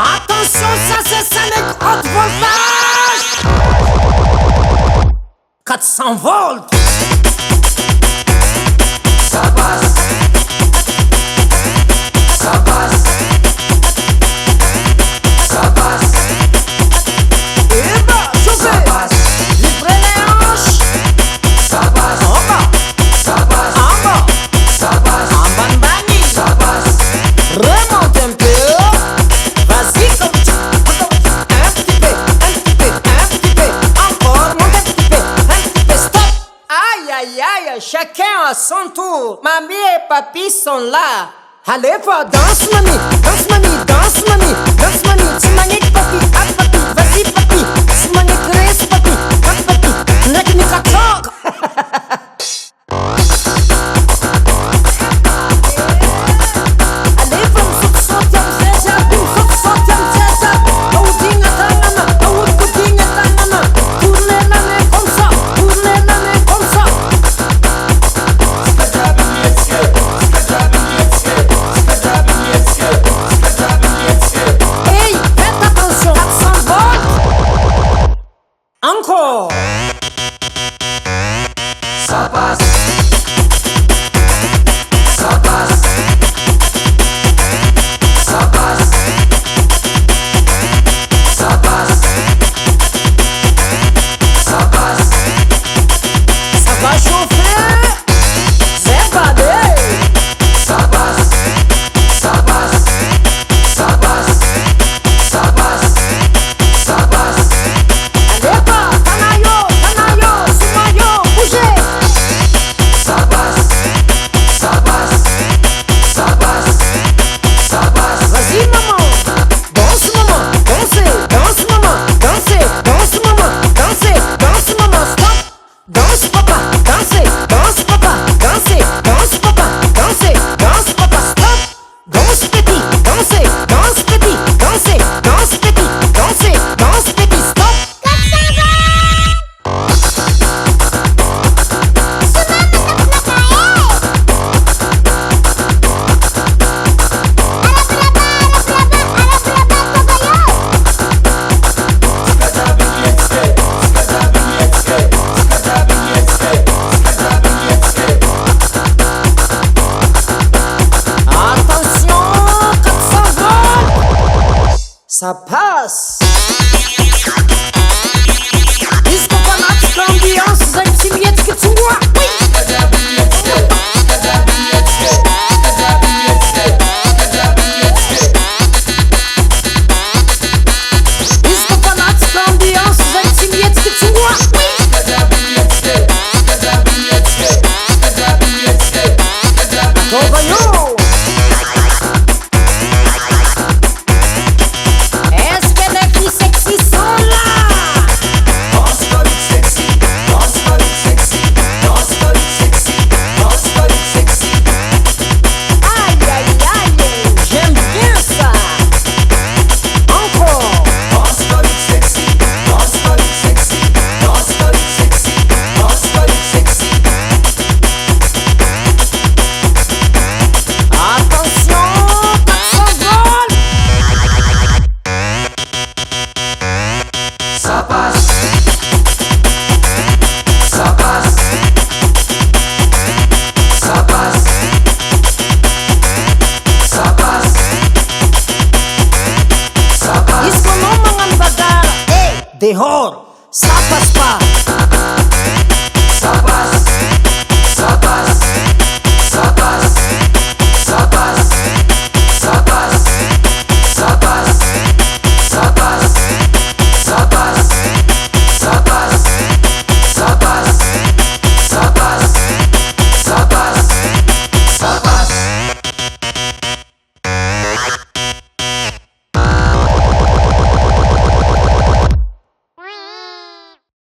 Attention, ça c'est Sonic haute voltage 400 volts. Ça passe. Ça passe. Ça passe. Et bah, chauffez. Ça passe. Livrez les hanches. Ça passe. En bas. Ça passe. En bas. Ça passe. En banbani. Ça passe. Remonte un peu. Vas-y, comme tu. Un petit peu, un petit peu, un petit peu. Encore, monte un petit peu, stop. Aïe, aïe, aïe, chacun à son tour. Mamie et papy sont là. Allez, va, danse, mamie, danse, mamie, danse, mamie, danse, mamie. C'est magnifique, papi, ah, papi, vas-y, papi. C'est magnifique, papi, ah, papi. Nek, nik, ak, tok. Allez, va, zoek, sotiam, zeza, boem, zoek, sotiam, zeza. Hou dingen tangana, hou het dingen tangana. Tournez la main comme ça, tournez la main comme ça. Hey, faites attention, 400 volts. Encore. Ça passe. Ça passe. Ça passe. Ça passe. Ça passe. Ça va chauffer. C'est badé. Ça passe. Ça passe. Ça passe. Ça passe. Ça passe. Allez pas, canayo, sumayo, bougez. Ça passe. Ça passe. Ça passe. Ça passe. Vas-y maman, danse maman, dansez, danse maman, dansez, danse maman, dansez, danse maman, stop. Danse papa, dansez, danse papa, dansez, danse papa, dansez, danse papa, stop. Danse petit, dansez, danse petit, dansez, danse petit, dansez, danse petit, stop. Attention, 400 volts. Ça passe. Disco fanatique, ambiance, zajcimieckie cudła. Disco fanatique, ambiance, zajcimieckie cudła. Gogoyo. Est-ce que les filles sexy sont là? Danse avec sexy. Danse avec sexy. Danse avec sexy. Danse avec sexy. Aïe, aïe, aïe, j'aime bien ça. Encore. Danse avec sexy. Danse avec sexy. Danse avec sexy. Danse avec sexy. Attention, 400 volts. Ça passe. Ça passe. Ça passe. Ça passe. Ça passe. Disco no mangan bagar. Hey, dehor, ça passe pas.